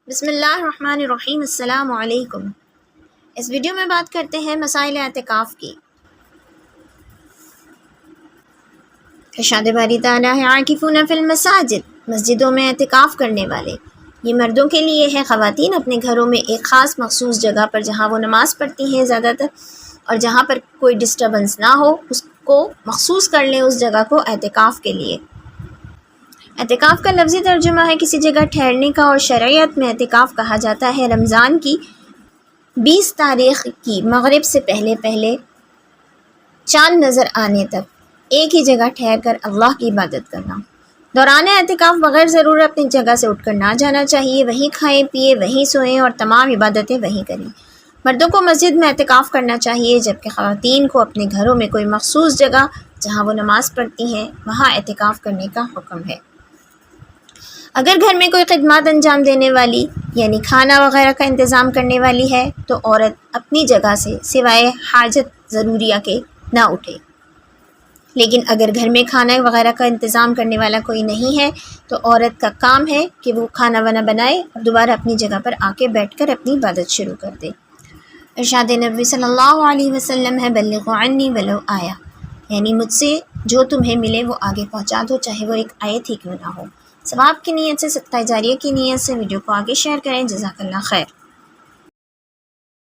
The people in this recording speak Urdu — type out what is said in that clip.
بسم اللہ الرحمن الرحیم۔ السلام علیکم۔ اس ویڈیو میں بات کرتے ہیں مسائل اعتکاف کی۔ ارشاد باری تعالیٰ ہے عاکفون فی المساجد، مسجدوں میں اعتکاف کرنے والے۔ یہ مردوں کے لیے ہے، خواتین اپنے گھروں میں ایک خاص مخصوص جگہ پر جہاں وہ نماز پڑھتی ہیں زیادہ تر، اور جہاں پر کوئی ڈسٹربنس نہ ہو اس کو مخصوص کر لیں، اس جگہ کو اعتکاف کے لیے۔ اعتکاف کا لفظی ترجمہ ہے کسی جگہ ٹھہرنے کا، اور شرعیت میں اعتکاف کہا جاتا ہے رمضان کی 20 تاریخ کی مغرب سے پہلے چاند نظر آنے تک ایک ہی جگہ ٹھہر کر اللہ کی عبادت کرنا۔ دوران اعتکاف بغیر ضرورت اپنی جگہ سے اٹھ کر نہ جانا چاہیے، وہیں کھائیں پیئیں، وہیں سوئیں اور تمام عبادتیں وہیں کریں۔ مردوں کو مسجد میں اعتکاف کرنا چاہیے، جبکہ خواتین کو اپنے گھروں میں کوئی مخصوص جگہ جہاں وہ نماز پڑھتی ہیں وہاں اعتکاف کرنے کا حکم ہے۔ اگر گھر میں کوئی خدمات انجام دینے والی یعنی کھانا وغیرہ کا انتظام کرنے والی ہے تو عورت اپنی جگہ سے سوائے حاجت ضروریہ کے نہ اٹھے، لیکن اگر گھر میں کھانا وغیرہ کا انتظام کرنے والا کوئی نہیں ہے تو عورت کا کام ہے کہ وہ کھانا وانا بنائے اور دوبارہ اپنی جگہ پر آ کے بیٹھ کر اپنی عبادت شروع کر دے۔ ارشاد نبی صلی اللہ علیہ وسلم ہے بلغوا عنی ولو آیا، یعنی مجھ سے جو تمہیں ملے وہ آگے پہنچا دو، چاہے وہ ایک آیت ہی کیوں نہ ہو۔ ثواب کی نیت سے، صدقہ جاریہ کی نیت سے ویڈیو کو آگے شیئر کریں۔ جزاک اللہ خیر۔